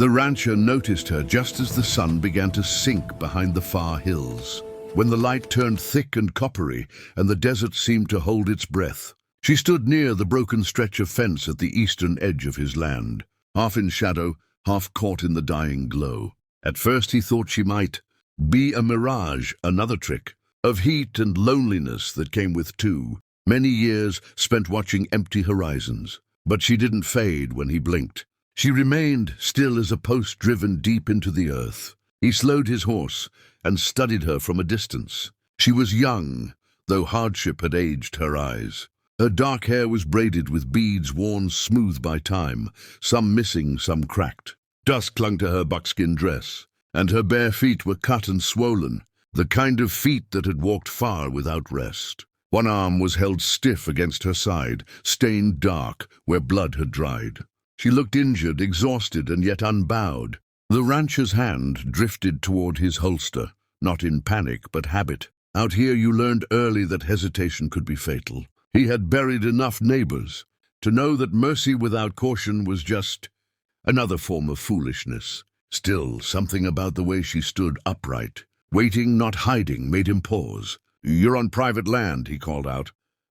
The rancher noticed her just as the sun began to sink behind the far hills. When the light turned thick and coppery and the desert seemed to hold its breath, she stood near the broken stretch of fence at the eastern edge of his land, half in shadow, half caught in the dying glow. At first he thought she might be a mirage, another trick of heat and loneliness that came with many years spent watching empty horizons. But she didn't fade when he blinked. She remained still as a post driven deep into the earth. He slowed his horse and studied her from a distance. She was young, though hardship had aged her eyes. Her dark hair was braided with beads worn smooth by time, some missing, some cracked. Dust clung to her buckskin dress, and her bare feet were cut and swollen, the kind of feet that had walked far without rest. One arm was held stiff against her side, stained dark where blood had dried. She looked injured, exhausted, and yet unbowed. The rancher's hand drifted toward his holster, not in panic but habit. Out here you learned early that hesitation could be fatal. He had buried enough neighbors to know that mercy without caution was just another form of foolishness. Still, something about the way she stood upright, waiting, not hiding, made him pause. "You're on private land," he called out,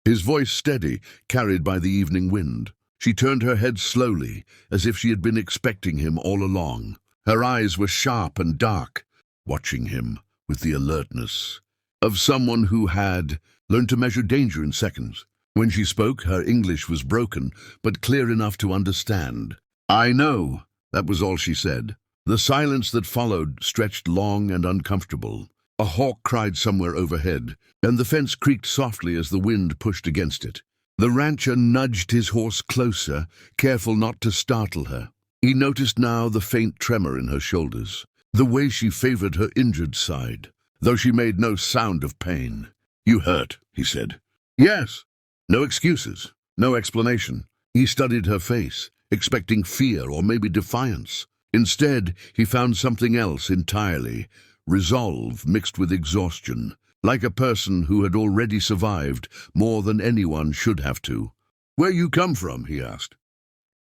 his voice steady, carried by the evening wind. She turned her head slowly, as if she had been expecting him all along. Her eyes were sharp and dark, watching him with the alertness of someone who had learned to measure danger in seconds. When she spoke, her English was broken, but clear enough to understand. "I know," that was all she said. The silence that followed stretched long and uncomfortable. A hawk cried somewhere overhead, and the fence creaked softly as the wind pushed against it. The rancher nudged his horse closer, careful not to startle her. He noticed now the faint tremor in her shoulders, the way she favored her injured side, though she made no sound of pain. "You hurt," he said. "Yes." No excuses, no explanation. He studied her face, expecting fear or maybe defiance. Instead, he found something else entirely, resolve mixed with exhaustion, like a person who had already survived more than anyone should have to. "Where you come from?" he asked.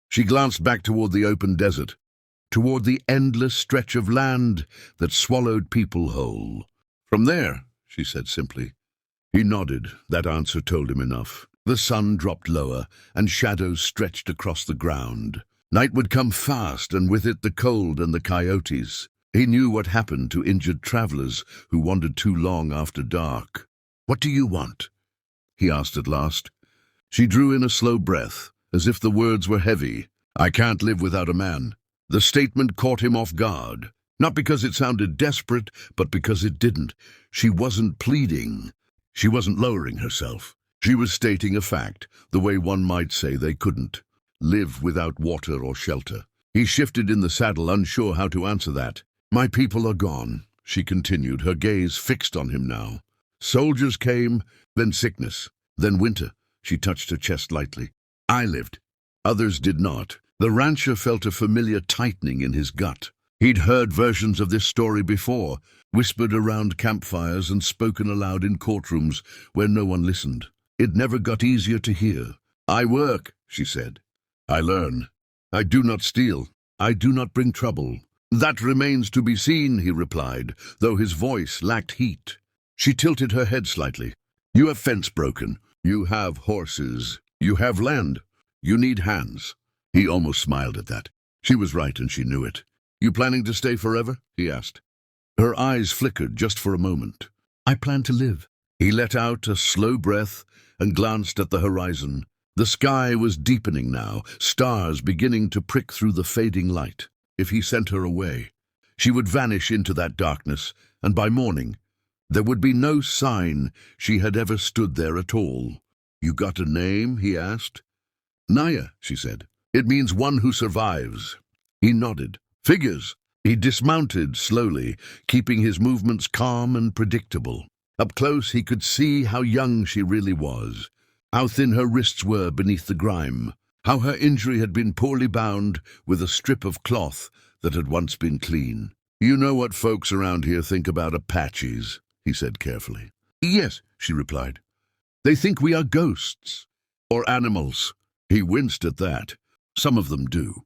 She glanced back toward the open desert, toward the endless stretch of land that swallowed people whole. "From there," she said simply. He nodded. That answer told him enough. The sun dropped lower, and shadows stretched across the ground. Night would come fast, and with it the cold and the coyotes. He knew what happened to injured travelers who wandered too long after dark. "What do you want?" he asked at last. She drew in a slow breath, as if the words were heavy. "I can't live without a man." The statement caught him off guard, not because it sounded desperate, but because it didn't. She wasn't pleading. She wasn't lowering herself. She was stating a fact, the way one might say they couldn't live without water or shelter. He shifted in the saddle, unsure how to answer that. "My people are gone," she continued, her gaze fixed on him now. "Soldiers came, then sickness, then winter." She touched her chest lightly. "I lived. Others did not." The rancher felt a familiar tightening in his gut. He'd heard versions of this story before, whispered around campfires and spoken aloud in courtrooms where no one listened. It never got easier to hear. "I work," she said. "I learn. I do not steal. I do not bring trouble." "That remains to be seen," he replied, though his voice lacked heat. She tilted her head slightly. "You have fence broken. You have horses. You have land. You need hands." He almost smiled at that. She was right, and she knew it. "You planning to stay forever?" he asked. Her eyes flickered just for a moment. "I plan to live." He let out a slow breath and glanced at the horizon. The sky was deepening now, stars beginning to prick through the fading light. If he sent her away, she would vanish into that darkness, and by morning, there would be no sign she had ever stood there at all. "You got a name?" he asked. "Naya," she said. "It means one who survives." He nodded. "Figures." He dismounted slowly, keeping his movements calm and predictable. Up close he could see how young she really was, how thin her wrists were beneath the grime, how her injury had been poorly bound with a strip of cloth that had once been clean. "You know what folks around here think about Apaches," he said carefully. "Yes," she replied. "They think we are ghosts or animals." He winced at that. "Some of them do."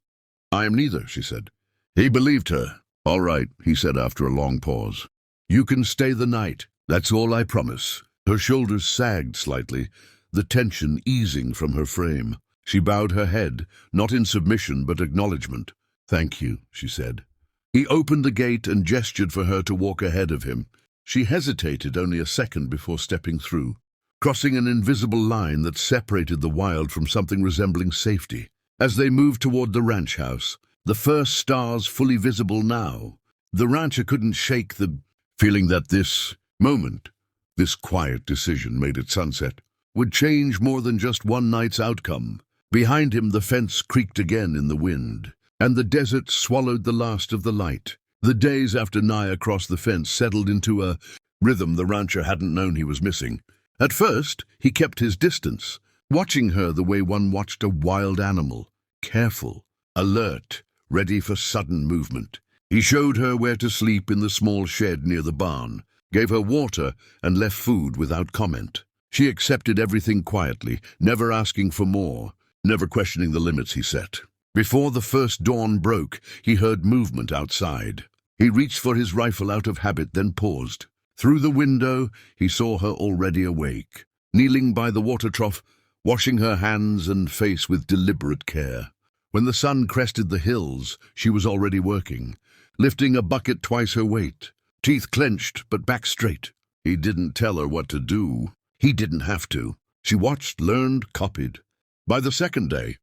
"I am neither," she said. He believed her. "All right," he said after a long pause. "You can stay the night. That's all I promise." Her shoulders sagged slightly, the tension easing from her frame. She bowed her head, not in submission but acknowledgement. "Thank you," she said. He opened the gate and gestured for her to walk ahead of him. She hesitated only a second before stepping through, crossing an invisible line that separated the wild from something resembling safety. As they moved toward the ranch house, the first stars fully visible now, the rancher couldn't shake the feeling that this moment, this quiet decision made at sunset, would change more than just one night's outcome. Behind him the fence creaked again in the wind, and the desert swallowed the last of the light. The days after Naya crossed the fence settled into a rhythm the rancher hadn't known he was missing. At first, he kept his distance, watching her the way one watched a wild animal, careful, alert, ready for sudden movement. He showed her where to sleep in the small shed near the barn, gave her water, and left food without comment. She accepted everything quietly, never asking for more, never questioning the limits he set. Before the first dawn broke, he heard movement outside. He reached for his rifle out of habit, then paused. Through the window, he saw her already awake, kneeling by the water trough, washing her hands and face with deliberate care. When the sun crested the hills, she was already working, lifting a bucket twice her weight, teeth clenched but back straight. He didn't tell her what to do. He didn't have to. She watched, learned, copied. By the second day,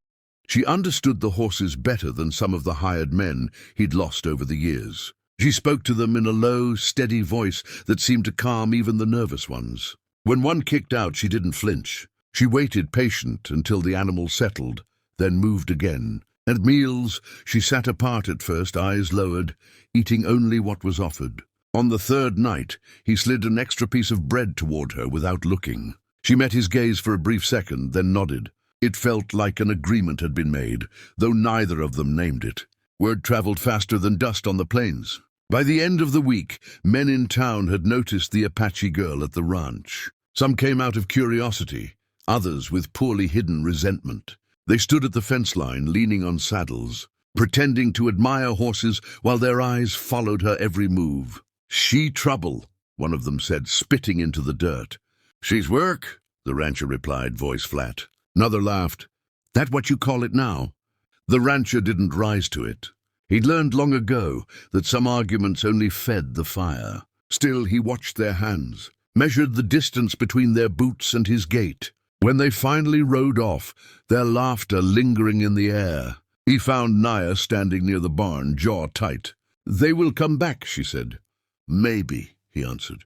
she understood the horses better than some of the hired men he'd lost over the years. She spoke to them in a low, steady voice that seemed to calm even the nervous ones. When one kicked out, she didn't flinch. She waited patient until the animal settled, then moved again. At meals, she sat apart at first, eyes lowered, eating only what was offered. On the third night, he slid an extra piece of bread toward her without looking. She met his gaze for a brief second, then nodded. It felt like an agreement had been made, though neither of them named it. Word traveled faster than dust on the plains. By the end of the week, men in town had noticed the Apache girl at the ranch. Some came out of curiosity, others with poorly hidden resentment. They stood at the fence line, leaning on saddles, pretending to admire horses while their eyes followed her every move. "She trouble," one of them said, spitting into the dirt. "She's work," the rancher replied, voice flat. Another laughed. "That what you call it now?" The rancher didn't rise to it. He'd learned long ago that some arguments only fed the fire. Still, he watched their hands, measured the distance between their boots and his gait. When they finally rode off, their laughter lingering in the air, he found Naya standing near the barn, jaw tight. "They will come back," she said. "Maybe," he answered.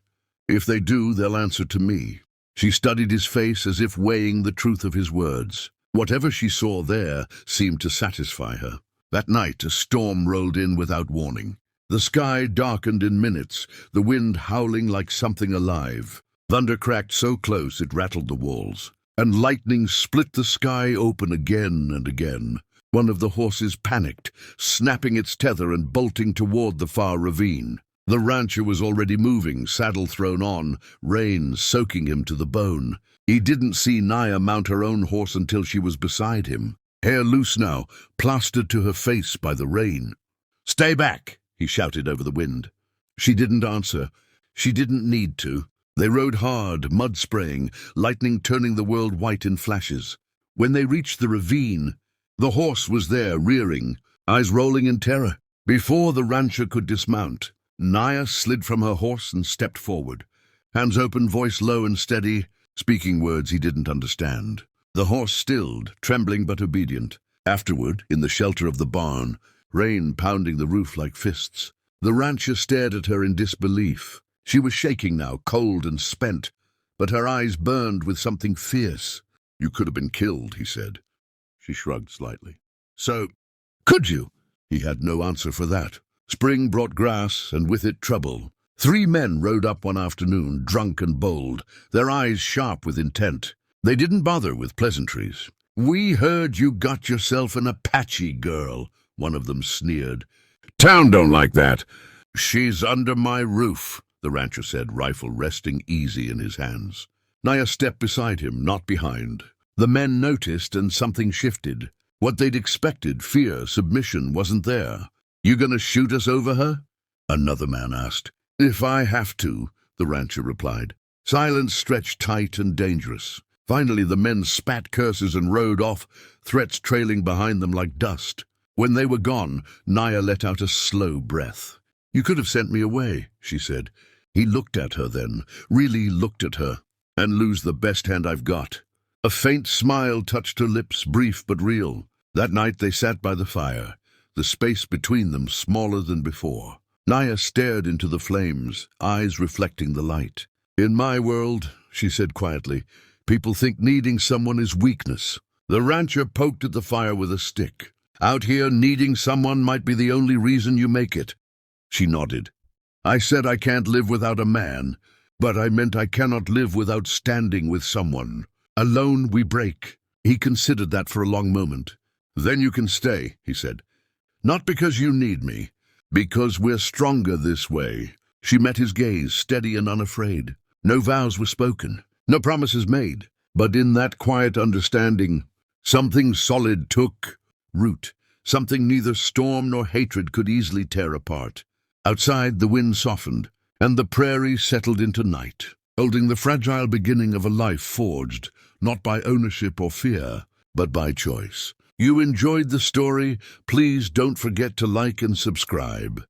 "If they do, they'll answer to me." She studied his face as if weighing the truth of his words. Whatever she saw there seemed to satisfy her. That night, a storm rolled in without warning. The sky darkened in minutes, the wind howling like something alive. Thunder cracked so close it rattled the walls, and lightning split the sky open again and again. One of the horses panicked, snapping its tether and bolting toward the far ravine. The rancher was already moving, saddle thrown on, rain soaking him to the bone. He didn't see Naya mount her own horse until she was beside him, hair loose now, plastered to her face by the rain. "Stay back," he shouted over the wind. She didn't answer. She didn't need to. They rode hard, mud spraying, lightning turning the world white in flashes. When they reached the ravine, the horse was there, rearing, eyes rolling in terror. Before the rancher could dismount, Naya slid from her horse and stepped forward, hands open, voice low and steady, speaking words he didn't understand. The horse stilled, trembling but obedient. Afterward, in the shelter of the barn, rain pounding the roof like fists, the rancher stared at her in disbelief. She was shaking now, cold and spent, but her eyes burned with something fierce. "You could have been killed," he said. She shrugged slightly. "So, could you?" He had no answer for that. Spring brought grass, and with it trouble. 3 men rode up one afternoon, drunk and bold, their eyes sharp with intent. They didn't bother with pleasantries. "We heard you got yourself an Apache girl," one of them sneered. "Town don't like that." "She's under my roof," the rancher said, rifle resting easy in his hands. Naya stepped beside him, not behind. The men noticed, and something shifted. What they'd expected, fear, submission, wasn't there. You gonna shoot us over her?" Another man asked. "If I have to," the rancher replied. Silence stretched tight and dangerous. Finally, the men spat curses and rode off, threats trailing behind them like dust. When they were gone, Naya let out a slow breath. "You could have sent me away," she said. He looked at her then, really looked at her. "And lose the best hand I've got." A faint smile touched her lips, brief but real. That night they sat by the fire, the space between them smaller than before. Naya stared into the flames, eyes reflecting the light. "In my world," she said quietly, "people think needing someone is weakness." The rancher poked at the fire with a stick. "Out here, needing someone might be the only reason you make it." She nodded. "I said I can't live without a man, but I meant I cannot live without standing with someone. Alone we break." He considered that for a long moment. "Then you can stay," he said. "Not because you need me, because we're stronger this way." She met his gaze, steady and unafraid. No vows were spoken, no promises made, but in that quiet understanding, something solid took root, something neither storm nor hatred could easily tear apart. Outside, the wind softened, and the prairie settled into night, holding the fragile beginning of a life forged, not by ownership or fear, but by choice. You enjoyed the story? Please don't forget to like and subscribe.